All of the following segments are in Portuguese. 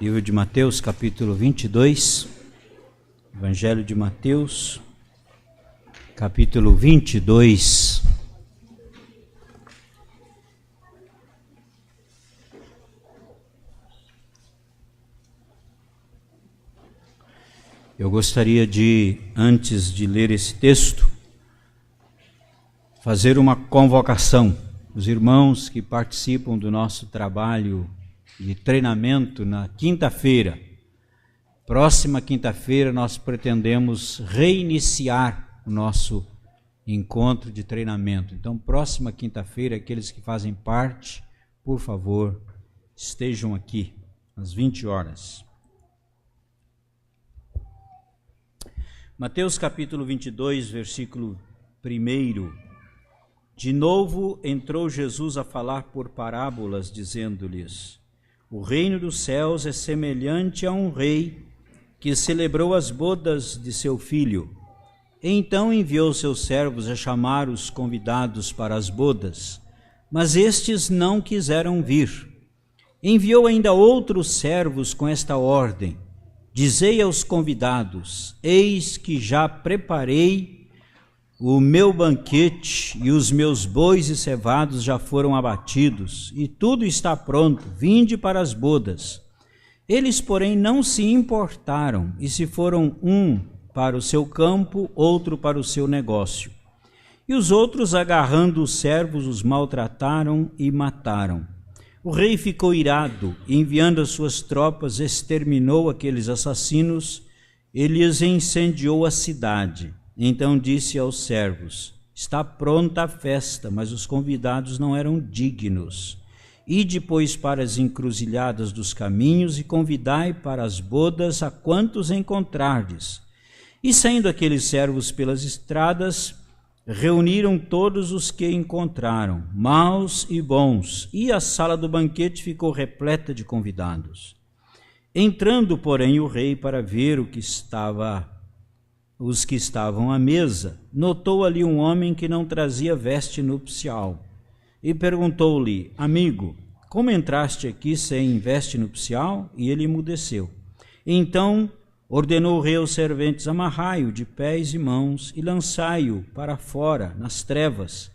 Livro de Mateus, capítulo 22, Evangelho de Mateus, capítulo 22. Eu gostaria de, antes de ler esse texto, fazer uma convocação. Os irmãos que participam do nosso trabalho de treinamento na quinta-feira. Próxima quinta-feira nós pretendemos reiniciar o nosso encontro de treinamento. Então, próxima quinta-feira, aqueles que fazem parte, por favor, estejam aqui às 20 horas. Mateus capítulo 22, versículo 1. De novo entrou Jesus a falar por parábolas, dizendo-lhes: o reino dos céus é semelhante a um rei que celebrou as bodas de seu filho. Então enviou seus servos a chamar os convidados para as bodas, mas estes não quiseram vir. Enviou ainda outros servos com esta ordem: dizei aos convidados: eis que já preparei o meu banquete, e os meus bois e cevados já foram abatidos, e tudo está pronto, vinde para as bodas. Eles, porém, não se importaram, e se foram um para o seu campo, outro para o seu negócio. E os outros, agarrando os servos, os maltrataram e mataram. O rei ficou irado, e enviando as suas tropas, exterminou aqueles assassinos e lhes incendiou a cidade. Então disse aos servos: está pronta a festa, mas os convidados não eram dignos. Ide, pois, para as encruzilhadas dos caminhos e convidai para as bodas a quantos encontrardes. E saindo aqueles servos pelas estradas, reuniram todos os que encontraram, maus e bons, e a sala do banquete ficou repleta de convidados. Entrando, porém, o rei para ver os que estavam à mesa, notou ali um homem que não trazia veste nupcial, e perguntou-lhe: amigo, como entraste aqui sem veste nupcial? E ele emudeceu. Então ordenou o rei aos serventes: amarrai-o de pés e mãos e lançai-o para fora, nas trevas.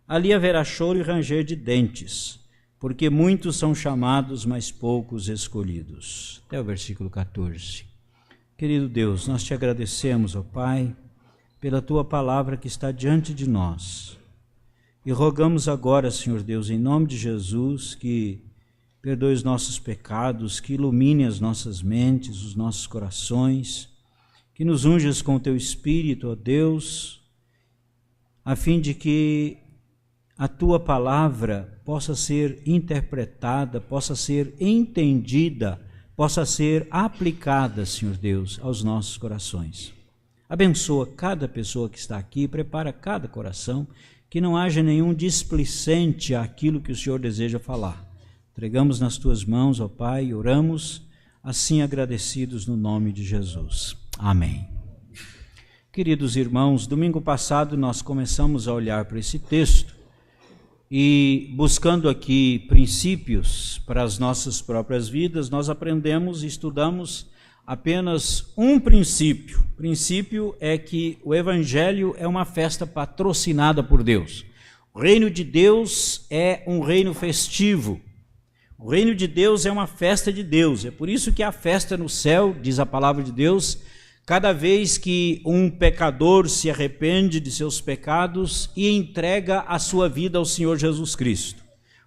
Ali haverá choro e ranger de dentes, porque muitos são chamados, mas poucos escolhidos. Até o versículo 14. Querido Deus, nós te agradecemos, ó Pai, pela tua palavra que está diante de nós. E rogamos agora, Senhor Deus, em nome de Jesus, que perdoe os nossos pecados, que ilumine as nossas mentes, os nossos corações, que nos unjas com o teu Espírito, ó Deus, a fim de que a tua palavra possa ser interpretada, possa ser entendida, possa ser aplicada, Senhor Deus, aos nossos corações. Abençoa cada pessoa que está aqui, prepara cada coração, que não haja nenhum displicente àquilo que o Senhor deseja falar. Entregamos nas tuas mãos, ó Pai, e oramos assim agradecidos no nome de Jesus. Amém. Queridos irmãos, domingo passado nós começamos a olhar para esse texto, e buscando aqui princípios para as nossas próprias vidas, nós aprendemos e estudamos apenas um princípio. O princípio é que o Evangelho é uma festa patrocinada por Deus. O reino de Deus é um reino festivo. O reino de Deus é uma festa de Deus. É por isso que a festa no céu, diz a palavra de Deus, cada vez que um pecador se arrepende de seus pecados e entrega a sua vida ao Senhor Jesus Cristo.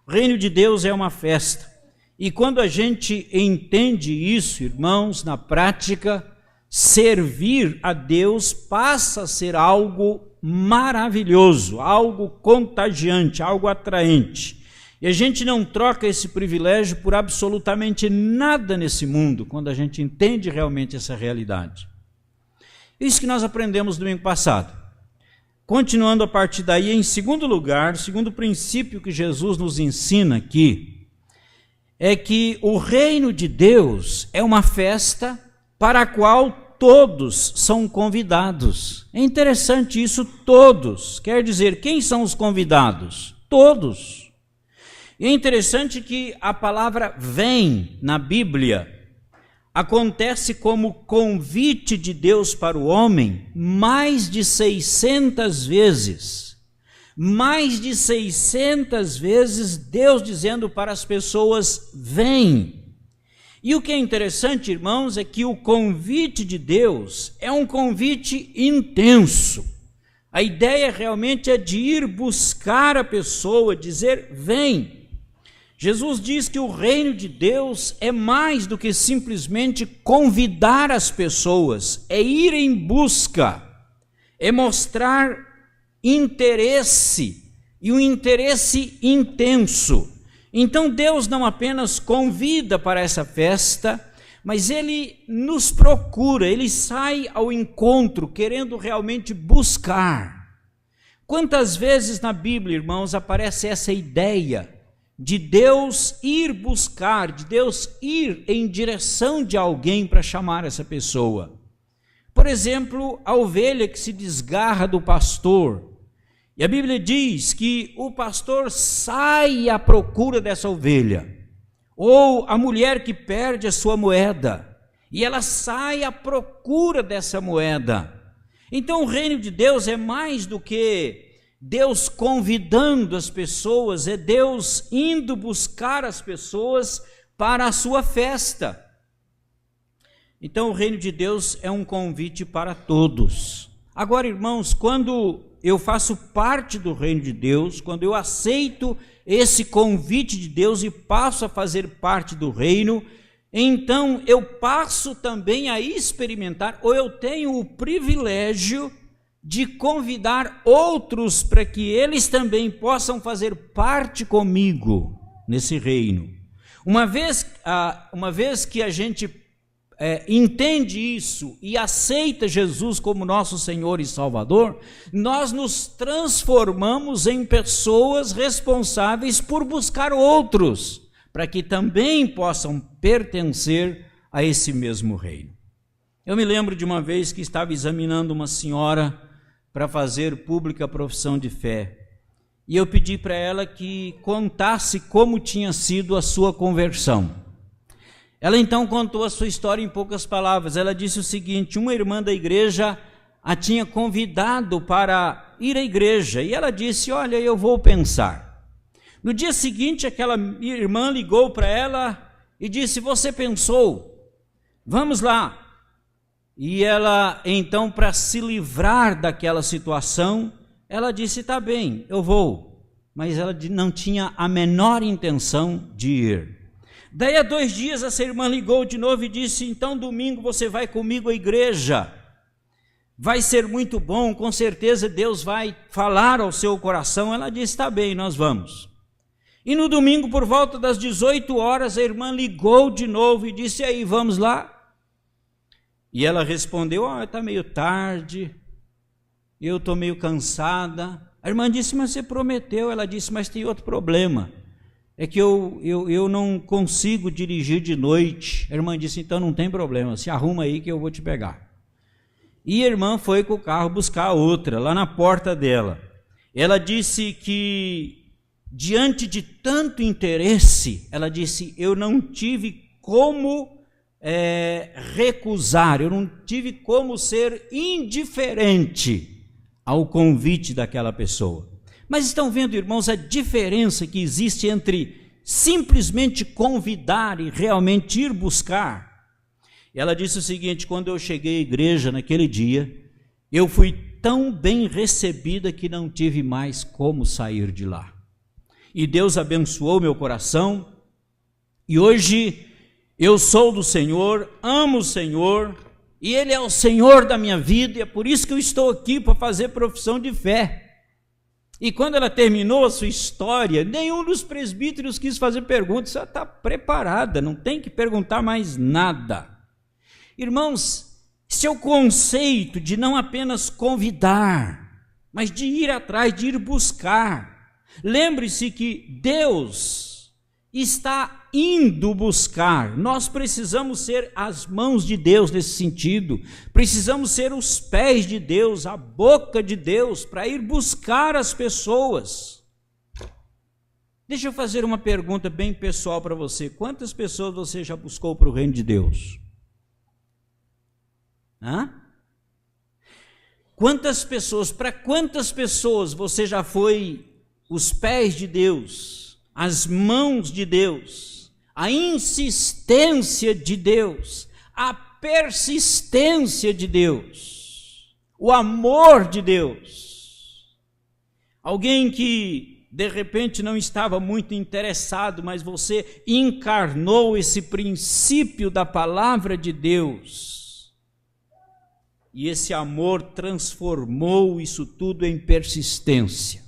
O reino de Deus é uma festa. E quando a gente entende isso, irmãos, na prática, servir a Deus passa a ser algo maravilhoso, algo contagiante, algo atraente. E a gente não troca esse privilégio por absolutamente nada nesse mundo, quando a gente entende realmente essa realidade. Isso que nós aprendemos domingo passado. Continuando a partir daí, em segundo lugar, o segundo princípio que Jesus nos ensina aqui, é que o reino de Deus é uma festa para a qual todos são convidados. É interessante isso, todos. Quer dizer, quem são os convidados? Todos. E é interessante que a palavra vem na Bíblia acontece como convite de Deus para o homem mais de 600 vezes. Mais de 600 vezes Deus dizendo para as pessoas: vem. E o que é interessante, irmãos, é que o convite de Deus é um convite intenso. A ideia realmente é de ir buscar a pessoa, dizer: vem. Jesus diz que o reino de Deus é mais do que simplesmente convidar as pessoas, é ir em busca, é mostrar interesse, e um interesse intenso. Então Deus não apenas convida para essa festa, mas Ele nos procura, Ele sai ao encontro, querendo realmente buscar. Quantas vezes na Bíblia, irmãos, aparece essa ideia de Deus ir buscar, de Deus ir em direção de alguém para chamar essa pessoa? Por exemplo, a ovelha que se desgarra do pastor, e a Bíblia diz que o pastor sai à procura dessa ovelha, ou a mulher que perde a sua moeda, e ela sai à procura dessa moeda. Então o reino de Deus é mais do que Deus convidando as pessoas, é Deus indo buscar as pessoas para a sua festa. Então o reino de Deus é um convite para todos. Agora, irmãos, quando eu faço parte do reino de Deus, quando eu aceito esse convite de Deus e passo a fazer parte do reino, então eu passo também a experimentar, ou eu tenho o privilégio de convidar outros para que eles também possam fazer parte comigo nesse reino. Uma vez que a gente entende isso e aceita Jesus como nosso Senhor e Salvador, nós nos transformamos em pessoas responsáveis por buscar outros, para que também possam pertencer a esse mesmo reino. Eu me lembro de uma vez que estava examinando uma senhora para fazer pública a profissão de fé, e eu pedi para ela que contasse como tinha sido a sua conversão. Ela então contou a sua história em poucas palavras. Ela disse o seguinte: uma irmã da igreja a tinha convidado para ir à igreja, e ela disse: olha, eu vou pensar. No dia seguinte, aquela irmã ligou para ela e disse: você pensou? Vamos lá. E ela, então, para se livrar daquela situação, ela disse: tá bem, eu vou. Mas ela não tinha a menor intenção de ir. Daí a 2 dias essa irmã ligou de novo e disse: então domingo você vai comigo à igreja, vai ser muito bom, com certeza Deus vai falar ao seu coração. Ela disse: tá bem, nós vamos. E no domingo, por volta das 18 horas, a irmã ligou de novo e disse: e aí, vamos lá? E ela respondeu: está meio tarde, eu estou meio cansada. A irmã disse: mas você prometeu. Ela disse: mas tem outro problema, é que eu não consigo dirigir de noite. A irmã disse: então não tem problema, se arruma aí que eu vou te pegar. E a irmã foi com o carro buscar a outra, lá na porta dela. Ela disse que, diante de tanto interesse, ela disse: eu não tive como recusar, eu não tive como ser indiferente ao convite daquela pessoa. Mas estão vendo, irmãos, a diferença que existe entre simplesmente convidar e realmente ir buscar? Ela disse o seguinte: quando eu cheguei à igreja naquele dia, eu fui tão bem recebida que não tive mais como sair de lá. E Deus abençoou meu coração, e hoje eu sou do Senhor, amo o Senhor, e Ele é o Senhor da minha vida, e é por isso que eu estou aqui para fazer profissão de fé. E quando ela terminou a sua história, nenhum dos presbíteros quis fazer perguntas. Ela está preparada, não tem que perguntar mais nada. Irmãos, esse é o conceito de não apenas convidar, mas de ir atrás, de ir buscar. Lembre-se que Deus está indo buscar. Nós precisamos ser as mãos de Deus nesse sentido, precisamos ser os pés de Deus, a boca de Deus, para ir buscar as pessoas. Deixa eu fazer uma pergunta bem pessoal para você: quantas pessoas você já buscou para o reino de Deus? Para quantas pessoas você já foi os pés de Deus, as mãos de Deus, a insistência de Deus, a persistência de Deus, o amor de Deus? Alguém que de repente não estava muito interessado, mas você encarnou esse princípio da palavra de Deus, e esse amor transformou isso tudo em persistência.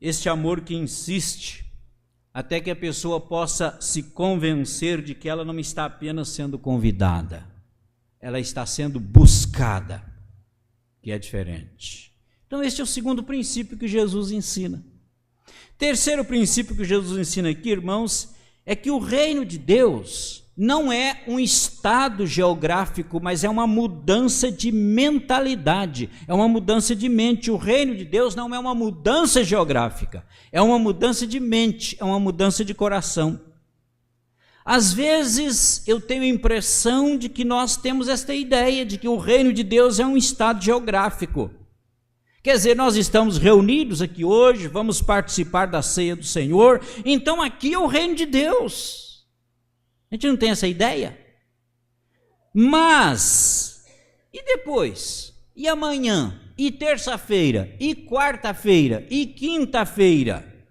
Este amor que insiste até que a pessoa possa se convencer de que ela não está apenas sendo convidada, ela está sendo buscada, que é diferente. Então este é o segundo princípio que Jesus ensina. Terceiro princípio que Jesus ensina aqui, irmãos, é que o reino de Deus não é um estado geográfico, mas é uma mudança de mentalidade, é uma mudança de mente. O reino de Deus não é uma mudança geográfica, é uma mudança de mente, é uma mudança de coração. Às vezes eu tenho a impressão de que nós temos esta ideia de que o reino de Deus é um estado geográfico. Quer dizer, nós estamos reunidos aqui hoje, vamos participar da ceia do Senhor, então aqui é o reino de Deus. A gente não tem essa ideia? Mas, e depois? E amanhã? E terça-feira? E quarta-feira? E quinta-feira?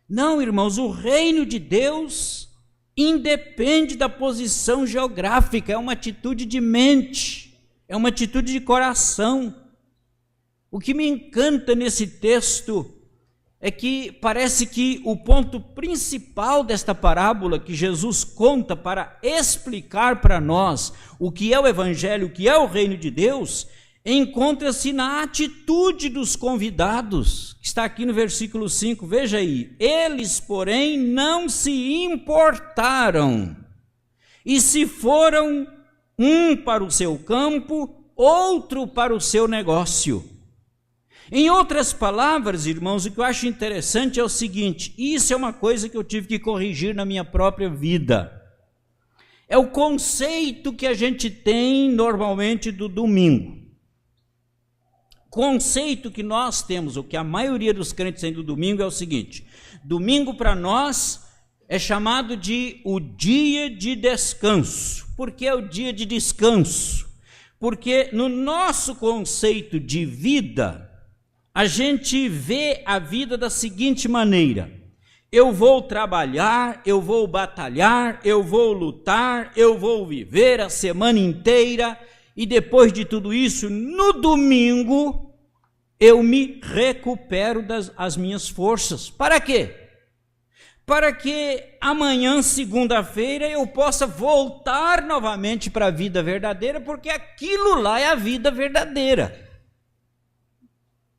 Não, irmãos, o reino de Deus independe da posição geográfica, é uma atitude de mente, é uma atitude de coração. O que me encanta nesse texto é que parece que o ponto principal desta parábola que Jesus conta para explicar para nós o que é o Evangelho, o que é o reino de Deus, encontra-se na atitude dos convidados, que está aqui no versículo 5, veja aí. Eles, porém, não se importaram, e se foram, um para o seu campo, outro para o seu negócio. Em outras palavras, irmãos, o que eu acho interessante é o seguinte, isso é uma coisa que eu tive que corrigir na minha própria vida. É o conceito que a gente tem normalmente do domingo. Conceito que nós temos, o que a maioria dos crentes tem do domingo é o seguinte: domingo para nós é chamado de o dia de descanso. Por que é o dia de descanso? Porque no nosso conceito de vida, a gente vê a vida da seguinte maneira: eu vou trabalhar, eu vou batalhar, eu vou lutar, eu vou viver a semana inteira, e depois de tudo isso, no domingo, eu me recupero das minhas forças. Para quê? Para que amanhã, segunda-feira, eu possa voltar novamente para a vida verdadeira, porque aquilo lá é a vida verdadeira.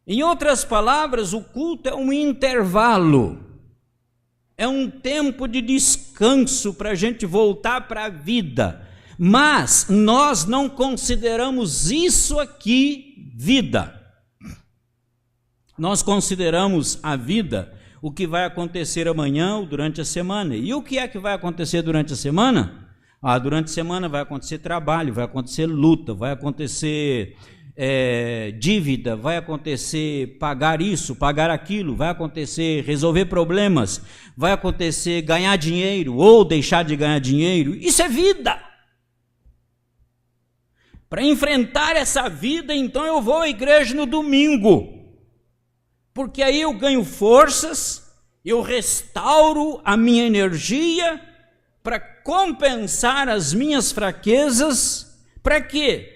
Em outras palavras, o culto é um intervalo, é um tempo de descanso para a gente voltar para a vida, mas nós não consideramos isso aqui vida. Nós consideramos a vida o que vai acontecer amanhã ou durante a semana. E o que é que vai acontecer durante a semana? Durante a semana vai acontecer trabalho, vai acontecer luta, vai acontecer dívida, vai acontecer pagar isso, pagar aquilo, vai acontecer resolver problemas, vai acontecer ganhar dinheiro ou deixar de ganhar dinheiro. Isso é vida. Para enfrentar essa vida, então eu vou à igreja no domingo, porque aí eu ganho forças, eu restauro a minha energia para compensar as minhas fraquezas. Para quê?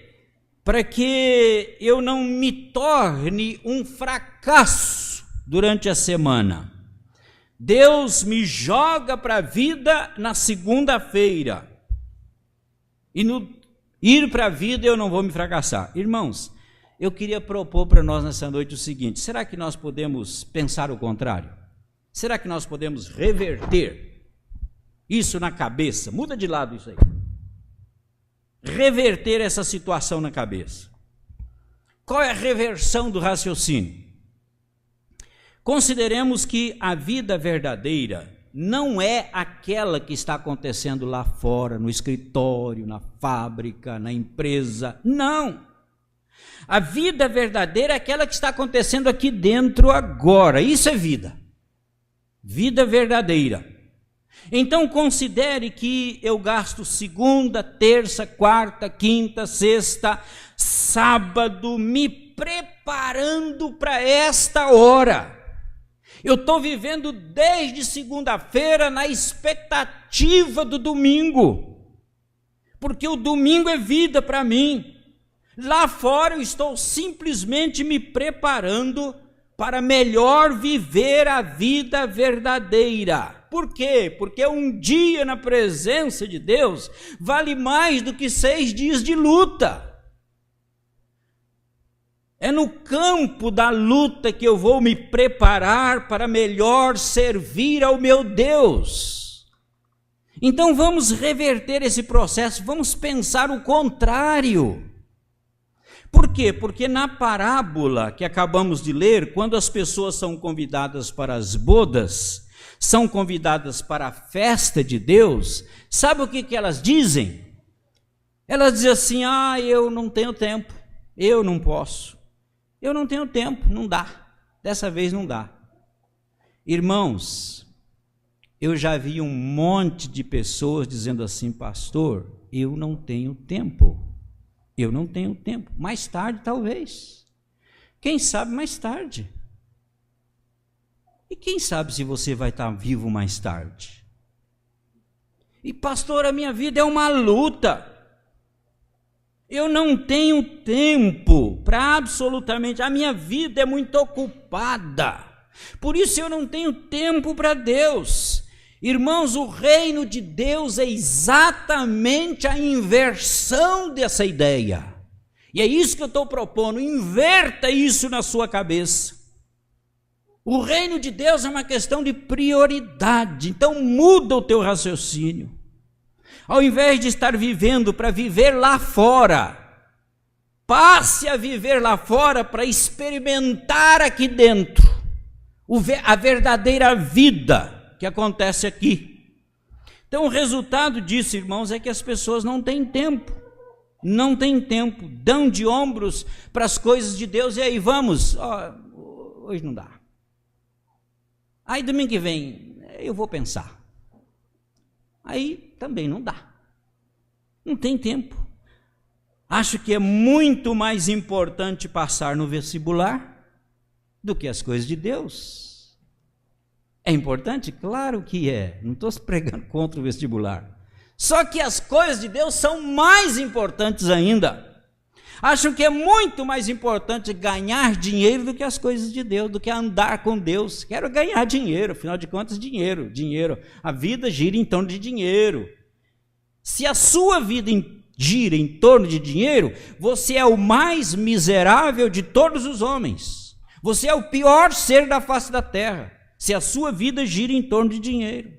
Para que eu não me torne um fracasso durante a semana. Deus me joga para a vida na segunda-feira, e no ir para a vida eu não vou me fracassar. Irmãos, eu queria propor para nós nessa noite o seguinte: será que nós podemos pensar o contrário? Será que nós podemos reverter isso na cabeça? Muda de lado isso aí. Reverter essa situação na cabeça. Qual é a reversão do raciocínio? Consideremos que a vida verdadeira não é aquela que está acontecendo lá fora, no escritório, na fábrica, na empresa. Não. A vida verdadeira é aquela que está acontecendo aqui dentro agora. Isso é vida. Vida verdadeira. Então considere que eu gasto segunda, terça, quarta, quinta, sexta, sábado, me preparando para esta hora. Eu estou vivendo desde segunda-feira na expectativa do domingo, porque o domingo é vida para mim. Lá fora eu estou simplesmente me preparando para melhor viver a vida verdadeira. Por quê? Porque um dia na presença de Deus vale mais do que 6 dias de luta. É no campo da luta que eu vou me preparar para melhor servir ao meu Deus. Então vamos reverter esse processo, vamos pensar o contrário. Por quê? Porque na parábola que acabamos de ler, quando as pessoas são convidadas para as bodas, são convidadas para a festa de Deus, sabe o que elas dizem? Elas dizem assim: eu não tenho tempo, eu não posso, eu não tenho tempo, não dá, dessa vez não dá. Irmãos, eu já vi um monte de pessoas dizendo assim: pastor, eu não tenho tempo. Eu não tenho tempo, mais tarde talvez, quem sabe mais tarde. E quem sabe se você vai estar vivo mais tarde? E pastor, a minha vida é uma luta, eu não tenho tempo para absolutamente, a minha vida é muito ocupada, por isso eu não tenho tempo para Deus. Irmãos, o reino de Deus é exatamente a inversão dessa ideia. E é isso que eu estou propondo, inverta isso na sua cabeça. O reino de Deus é uma questão de prioridade, então muda o teu raciocínio. Ao invés de estar vivendo para viver lá fora, passe a viver lá fora para experimentar aqui dentro a verdadeira vida que acontece aqui. Então o resultado disso, irmãos, é que as pessoas não têm tempo, dão de ombros para as coisas de Deus, e aí vamos, hoje não dá, aí domingo que vem eu vou pensar, aí também não dá, não tem tempo. Acho que é muito mais importante passar no vestibular do que as coisas de Deus. É importante? Claro que é, não estou pregando contra o vestibular. Só que as coisas de Deus são mais importantes ainda. Acho que é muito mais importante ganhar dinheiro do que as coisas de Deus, do que andar com Deus. Quero ganhar dinheiro, afinal de contas, dinheiro. A vida gira em torno de dinheiro. Se a sua vida gira em torno de dinheiro, você é o mais miserável de todos os homens. Você é o pior ser da face da terra, se a sua vida gira em torno de dinheiro.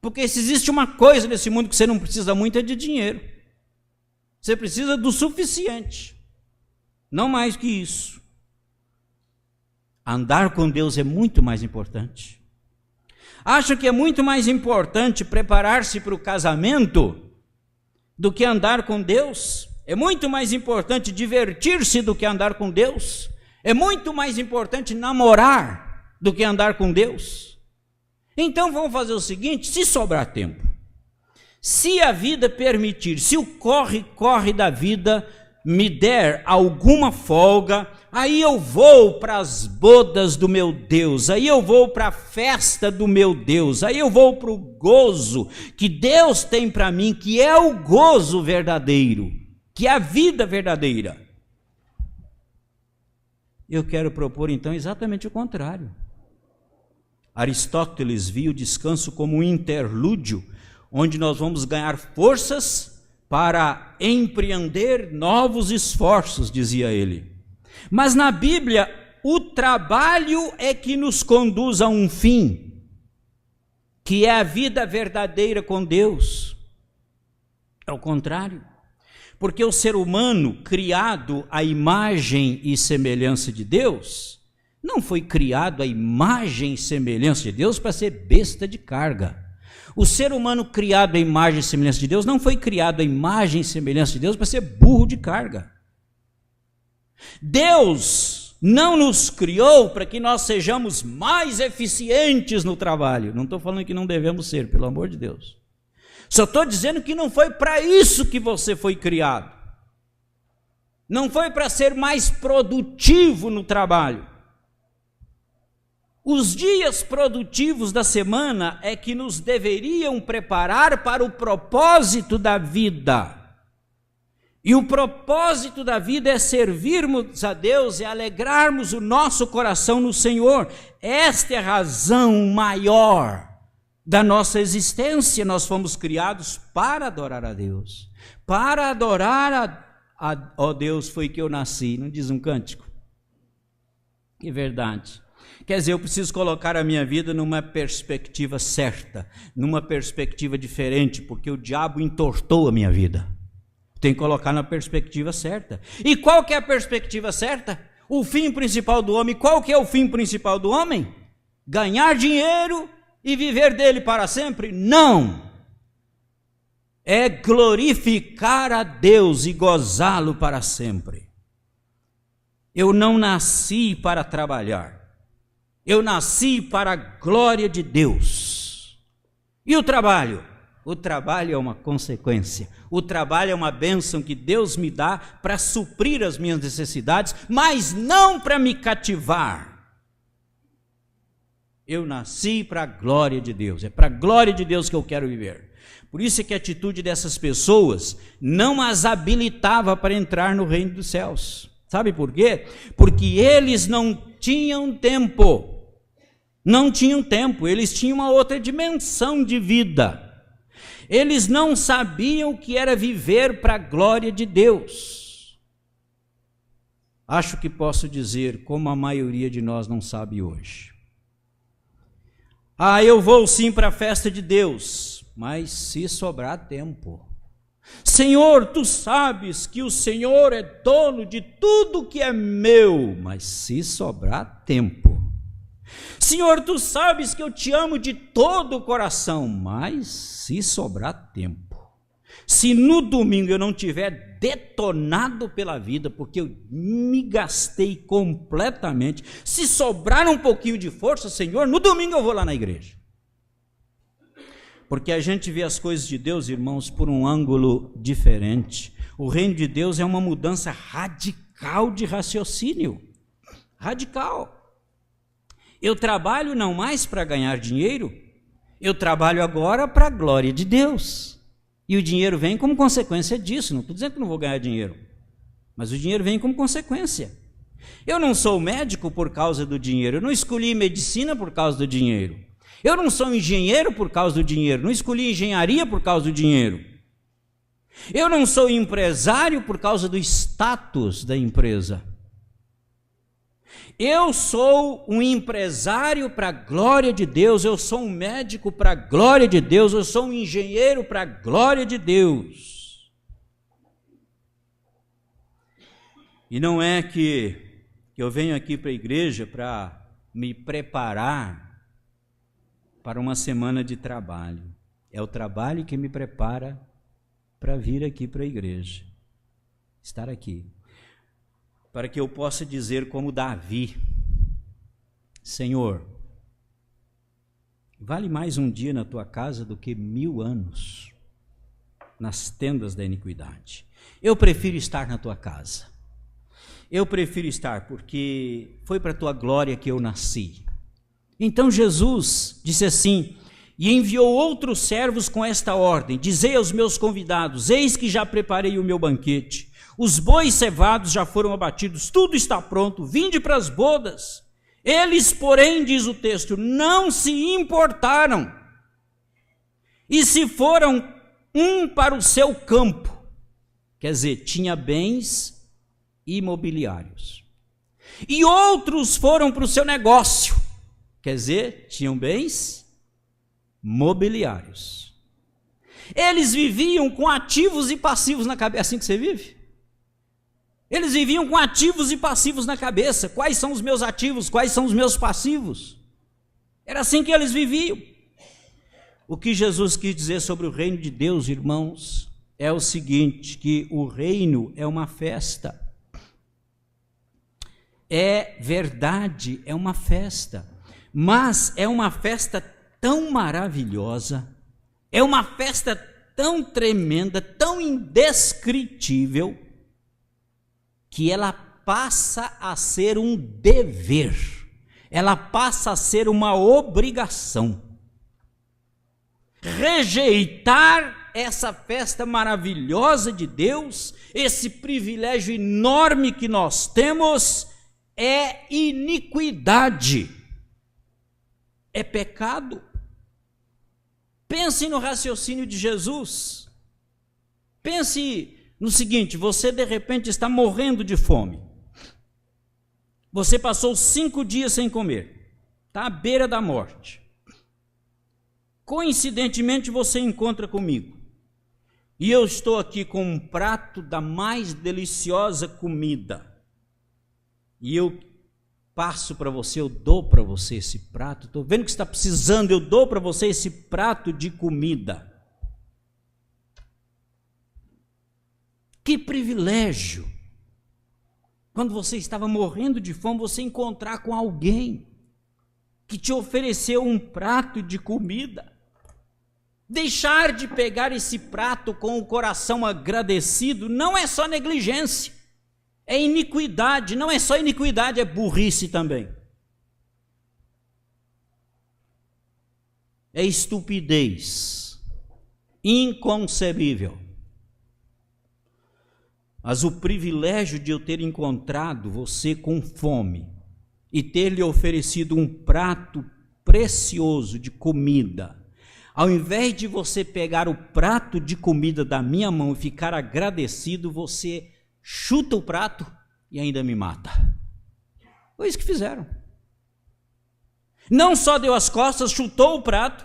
Porque se existe uma coisa nesse mundo que você não precisa muito, é de dinheiro. Você precisa do suficiente, não mais que isso. Andar com Deus é muito mais importante. Acho que é muito mais importante preparar-se para o casamento do que andar com Deus. É muito mais importante divertir-se do que andar com Deus. É muito mais importante namorar do que andar com Deus. Então vamos fazer o seguinte: se sobrar tempo, se a vida permitir, se o corre da vida me der alguma folga, aí eu vou para as bodas do meu Deus, aí eu vou para a festa do meu Deus, aí eu vou para o gozo que Deus tem para mim, que é o gozo verdadeiro, que é a vida verdadeira. Eu quero propor então exatamente o contrário. Aristóteles via o descanso como um interlúdio, onde nós vamos ganhar forças para empreender novos esforços, dizia ele. Mas na Bíblia, o trabalho é que nos conduz a um fim, que é a vida verdadeira com Deus. É o contrário. Porque o ser humano, criado à imagem e semelhança de Deus, não foi criado à imagem e semelhança de Deus para ser besta de carga. O ser humano criado à imagem e semelhança de Deus não foi criado à imagem e semelhança de Deus para ser burro de carga. Deus não nos criou para que nós sejamos mais eficientes no trabalho. Não estou falando que não devemos ser, pelo amor de Deus. Só estou dizendo que não foi para isso que você foi criado. Não foi para ser mais produtivo no trabalho. Os dias produtivos da semana é que nos deveriam preparar para o propósito da vida. E o propósito da vida é servirmos a Deus e alegrarmos o nosso coração no Senhor. Esta é a razão maior da nossa existência. Nós fomos criados para adorar a Deus. Para adorar ó Deus foi que eu nasci, não diz um cântico? Que verdade. Quer dizer, eu preciso colocar a minha vida numa perspectiva certa, numa perspectiva diferente, porque o diabo entortou a minha vida. Tem que colocar na perspectiva certa. E qual que é a perspectiva certa? O fim principal do homem. Qual que é o fim principal do homem? Ganhar dinheiro e viver dele para sempre? Não! É glorificar a Deus e gozá-lo para sempre. Eu não nasci para trabalhar. Eu nasci para a glória de Deus. E o trabalho? O trabalho é uma consequência. O trabalho é uma bênção que Deus me dá para suprir as minhas necessidades, mas não para me cativar. Eu nasci para a glória de Deus. É para a glória de Deus que eu quero viver. Por isso é que a atitude dessas pessoas não as habilitava para entrar no reino dos céus. Sabe por quê? Porque eles não tinham tempo. Não tinham tempo, eles tinham uma outra dimensão de vida. Eles não sabiam o que era viver para a glória de Deus. Acho que posso dizer, como a maioria de nós não sabe hoje. Eu vou sim para a festa de Deus, mas se sobrar tempo. Senhor, tu sabes que o Senhor é dono de tudo que é meu, mas se sobrar tempo. Senhor, tu sabes que eu te amo de todo o coração, mas se sobrar tempo, se no domingo eu não tiver detonado pela vida, porque eu me gastei completamente, se sobrar um pouquinho de força, Senhor, no domingo eu vou lá na igreja. Porque a gente vê as coisas de Deus, irmãos, por um ângulo diferente. O reino de Deus é uma mudança radical de raciocínio. Radical. Eu trabalho não mais para ganhar dinheiro, eu trabalho agora para a glória de Deus. E o dinheiro vem como consequência disso. Não estou dizendo que não vou ganhar dinheiro, mas o dinheiro vem como consequência. Eu não sou médico por causa do dinheiro, eu não escolhi medicina por causa do dinheiro. Eu não sou engenheiro por causa do dinheiro, não escolhi engenharia por causa do dinheiro. Eu não sou empresário por causa do status da empresa. Eu sou um empresário para a glória de Deus, eu sou um médico para a glória de Deus, eu sou um engenheiro para a glória de Deus. E não é que eu venho aqui para a igreja para me preparar para uma semana de trabalho. É o trabalho que me prepara para vir aqui para a igreja, estar aqui. Para que eu possa dizer como Davi, Senhor, vale mais um dia na tua casa do que 1000 anos nas tendas da iniquidade. Eu prefiro estar na tua casa. Eu prefiro estar porque foi para a tua glória que eu nasci. Então Jesus disse assim, e enviou outros servos com esta ordem, dizei aos meus convidados, eis que já preparei o meu banquete. Os bois cevados já foram abatidos, tudo está pronto, vinde para as bodas. Eles, porém, diz o texto, não se importaram. E se foram um para o seu campo, quer dizer, tinha bens imobiliários. E outros foram para o seu negócio, quer dizer, tinham bens mobiliários. Eles viviam com ativos e passivos na cabeça, assim que você vive? Eles viviam com ativos e passivos na cabeça. Quais são os meus ativos? Quais são os meus passivos? Era assim que eles viviam. O que Jesus quis dizer sobre o reino de Deus, irmãos, é o seguinte, que o reino é uma festa. É verdade, é uma festa. Mas é uma festa tão maravilhosa, é uma festa tão tremenda, tão indescritível, que ela passa a ser um dever, ela passa a ser uma obrigação. Rejeitar essa festa maravilhosa de Deus, esse privilégio enorme que nós temos, é iniquidade, é pecado. Pense no raciocínio de Jesus. Pense no seguinte: você de repente está morrendo de fome. Você passou 5 dias sem comer, está à beira da morte. Coincidentemente você encontra comigo, e eu estou aqui com um prato da mais deliciosa comida, e eu passo para você, eu dou para você esse prato, estou vendo que você está precisando, eu dou para você esse prato de comida. Que privilégio, quando você estava morrendo de fome, você encontrar com alguém que te ofereceu um prato de comida. Deixar de pegar esse prato com o coração agradecido não é só negligência, é iniquidade. Não é só iniquidade, é burrice também. É estupidez, inconcebível. Mas o privilégio de eu ter encontrado você com fome e ter lhe oferecido um prato precioso de comida, ao invés de você pegar o prato de comida da minha mão e ficar agradecido, você chuta o prato e ainda me mata. Foi isso que fizeram. Não só deu as costas, chutou o prato.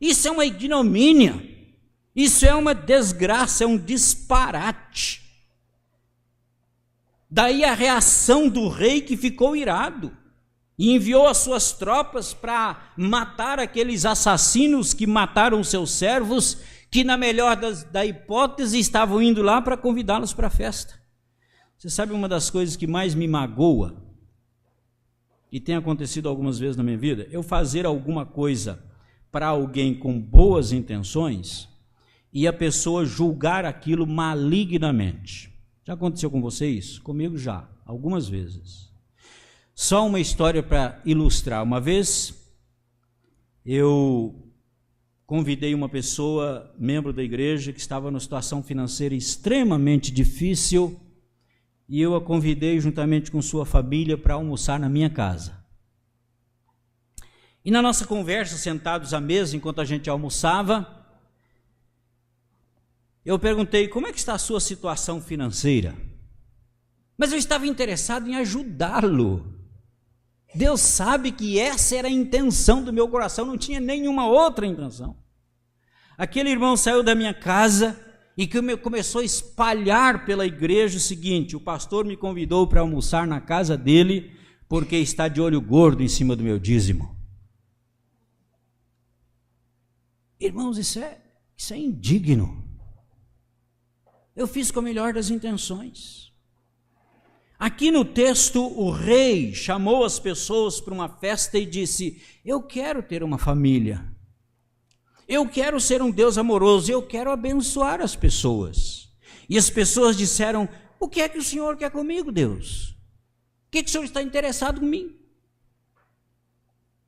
Isso é uma ignomínia, isso é uma desgraça, é um disparate. Daí a reação do rei, que ficou irado e enviou as suas tropas para matar aqueles assassinos que mataram seus servos, que na melhor da hipótese estavam indo lá para convidá-los para a festa. Você sabe uma das coisas que mais me magoa, e tem acontecido algumas vezes na minha vida, eu fazer alguma coisa para alguém com boas intenções e a pessoa julgar aquilo malignamente. Já aconteceu com você isso? Comigo já, algumas vezes. Só uma história para ilustrar. Uma vez eu convidei uma pessoa, membro da igreja, que estava numa situação financeira extremamente difícil, e eu a convidei juntamente com sua família para almoçar na minha casa. E na nossa conversa, sentados à mesa, enquanto a gente almoçava, eu perguntei: como é que está a sua situação financeira? Mas eu estava interessado em ajudá-lo. Deus sabe que essa era a intenção do meu coração, não tinha nenhuma outra intenção. Aquele irmão saiu da minha casa e começou a espalhar pela igreja o seguinte: o pastor me convidou para almoçar na casa dele porque está de olho gordo em cima do meu dízimo. Irmãos, isso é indigno. Eu fiz com a melhor das intenções. Aqui no texto, o rei chamou as pessoas para uma festa e disse: eu quero ter uma família, eu quero ser um Deus amoroso, eu quero abençoar as pessoas. E as pessoas disseram: o que é que o Senhor quer comigo, Deus? O que é que o Senhor está interessado em mim?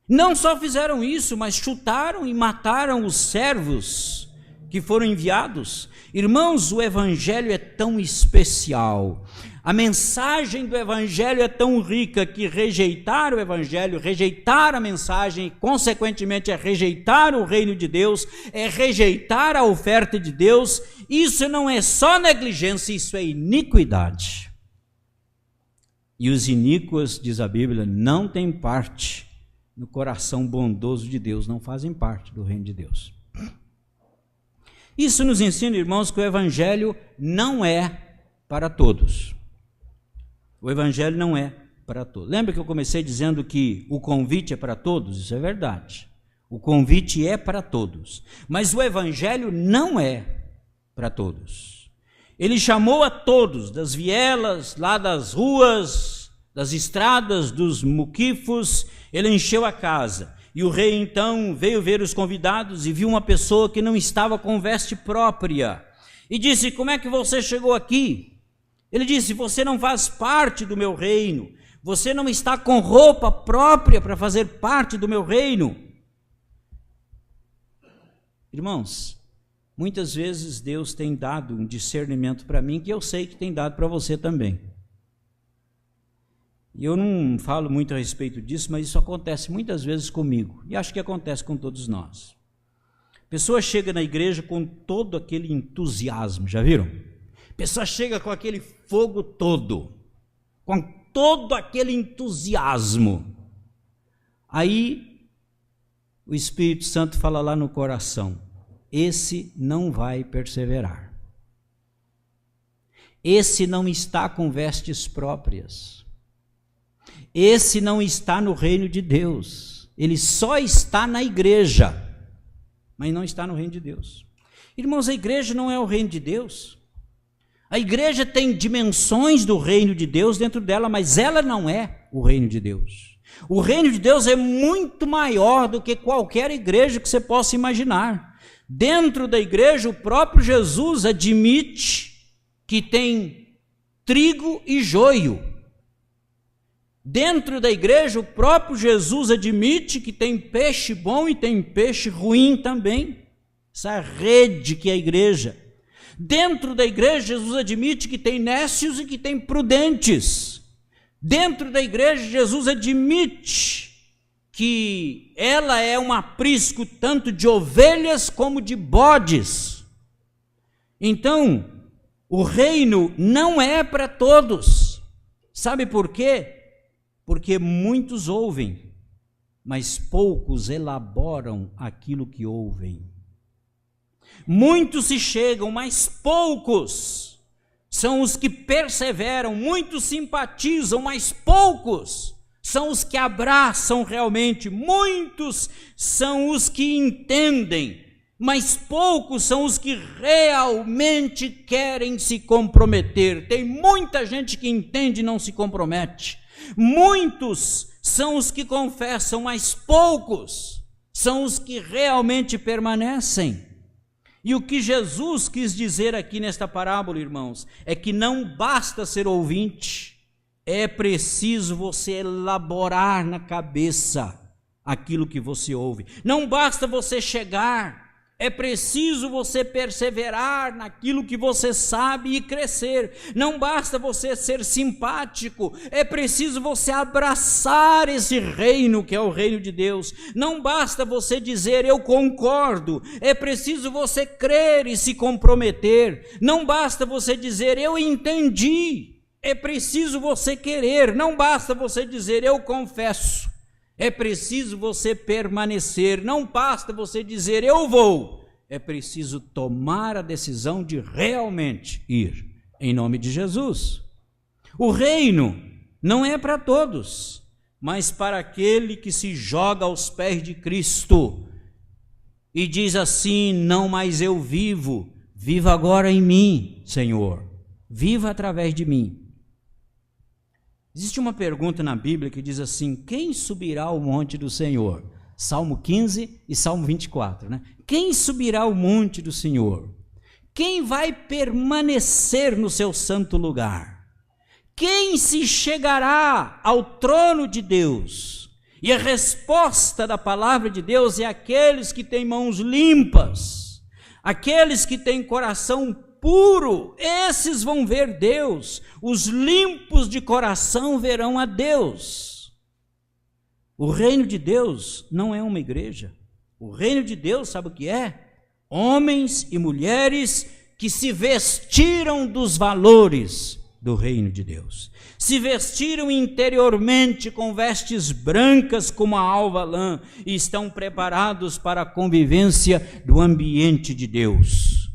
Não só fizeram isso, mas chutaram e mataram os servos que foram enviados. Irmãos, o evangelho é tão especial, a mensagem do evangelho é tão rica, que rejeitar o evangelho, rejeitar a mensagem, consequentemente é rejeitar o reino de Deus, é rejeitar a oferta de Deus. Isso não é só negligência, isso é iniquidade. E os iníquos, diz a Bíblia, não têm parte no coração bondoso de Deus, não fazem parte do reino de Deus. Isso nos ensina, irmãos, que o evangelho não é para todos. O evangelho não é para todos. Lembra que eu comecei dizendo que o convite é para todos? Isso é verdade. O convite é para todos, mas o evangelho não é para todos. Ele chamou a todos, das vielas, lá das ruas, das estradas, dos muquifos, ele encheu a casa. E o rei então veio ver os convidados e viu uma pessoa que não estava com veste própria. E disse: como é que você chegou aqui? Ele disse: você não faz parte do meu reino. Você não está com roupa própria para fazer parte do meu reino. Irmãos, muitas vezes Deus tem dado um discernimento para mim que eu sei que tem dado para você também. E eu não falo muito a respeito disso, mas isso acontece muitas vezes comigo. E acho que acontece com todos nós. A pessoa chega na igreja com todo aquele entusiasmo, já viram? A pessoa chega com aquele fogo todo, com todo aquele entusiasmo. Aí o Espírito Santo fala lá no coração: esse não vai perseverar. Esse não está com vestes próprias. Esse não está no reino de Deus. Ele só está na igreja, mas não está no reino de Deus. Irmãos, a igreja não é o reino de Deus. A igreja tem dimensões do reino de Deus dentro dela, mas ela não é o reino de Deus. O reino de Deus é muito maior do que qualquer igreja que você possa imaginar. Dentro da igreja, o próprio Jesus admite que tem trigo e joio. Dentro da igreja, o próprio Jesus admite que tem peixe bom e tem peixe ruim também. Essa rede que é a igreja. Dentro da igreja, Jesus admite que tem nécios e que tem prudentes. Dentro da igreja, Jesus admite que ela é um aprisco tanto de ovelhas como de bodes. Então, o reino não é para todos. Sabe por quê? Porque muitos ouvem, mas poucos elaboram aquilo que ouvem. Muitos se chegam, mas poucos são os que perseveram. Muitos simpatizam, mas poucos são os que abraçam realmente. Muitos são os que entendem, mas poucos são os que realmente querem se comprometer. Tem muita gente que entende e não se compromete. Muitos são os que confessam, mas poucos são os que realmente permanecem. E o que Jesus quis dizer aqui nesta parábola, irmãos, é que não basta ser ouvinte, é preciso você elaborar na cabeça aquilo que você ouve. Não basta você chegar, é preciso você perseverar naquilo que você sabe e crescer. Não basta você ser simpático, é preciso você abraçar esse reino que é o reino de Deus. Não basta você dizer eu concordo, é preciso você crer e se comprometer. Não basta você dizer eu entendi, é preciso você querer. Não basta você dizer eu confesso, é preciso você permanecer. Não basta você dizer eu vou, é preciso tomar a decisão de realmente ir, em nome de Jesus. O reino não é para todos, mas para aquele que se joga aos pés de Cristo e diz assim: não mais eu vivo, viva agora em mim, Senhor, viva através de mim. Existe uma pergunta na Bíblia que diz assim: quem subirá ao monte do Senhor? Salmo 15 e Salmo 24, né? Quem subirá ao monte do Senhor? Quem vai permanecer no seu santo lugar? Quem se chegará ao trono de Deus? E a resposta da palavra de Deus é aqueles que têm mãos limpas, aqueles que têm coração puro, esses vão ver Deus. Os limpos de coração verão a Deus. O reino de Deus não é uma igreja. O reino de Deus, sabe o que é? Homens e mulheres que se vestiram dos valores do reino de Deus. Se vestiram interiormente com vestes brancas como a alva lã e estão preparados para a convivência do ambiente de Deus.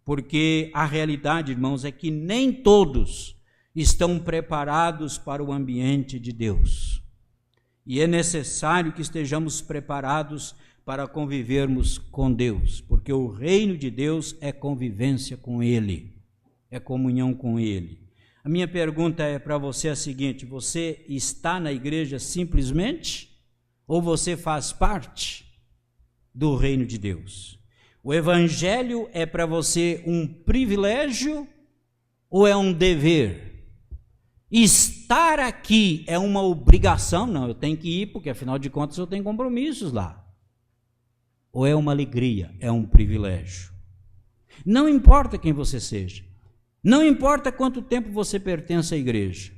Porque a realidade, irmãos, é que nem todos estão preparados para o ambiente de Deus. E é necessário que estejamos preparados para convivermos com Deus, porque o reino de Deus é convivência com Ele, é comunhão com Ele. A minha pergunta é para você a seguinte: você está na igreja simplesmente ou você faz parte do reino de Deus? O evangelho é para você um privilégio ou é um dever? Estar aqui é uma obrigação? Não, eu tenho que ir porque afinal de contas eu tenho compromissos lá. Ou é uma alegria, é um privilégio? Não importa quem você seja, não importa quanto tempo você pertence à igreja,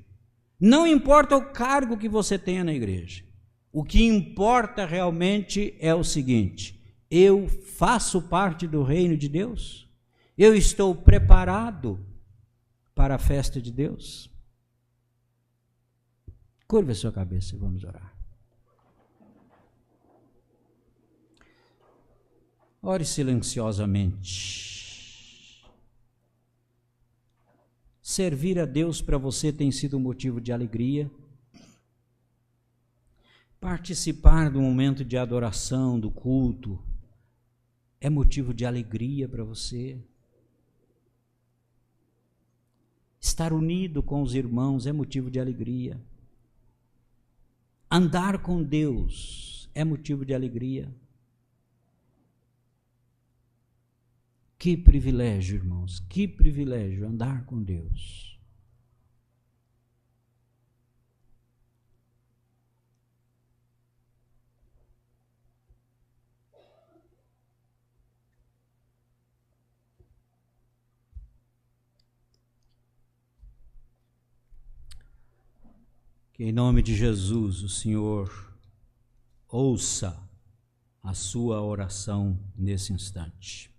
não importa o cargo que você tenha na igreja, o que importa realmente é o seguinte: eu faço parte do reino de Deus? Eu estou preparado para a festa de Deus? Curva a sua cabeça e vamos orar. Ore silenciosamente. Servir a Deus para você tem sido motivo de alegria? Participar do momento de adoração, do culto, é motivo de alegria para você? Estar unido com os irmãos é motivo de alegria? Andar com Deus é motivo de alegria? Que privilégio, irmãos, que privilégio andar com Deus. Que em nome de Jesus o Senhor ouça a sua oração nesse instante.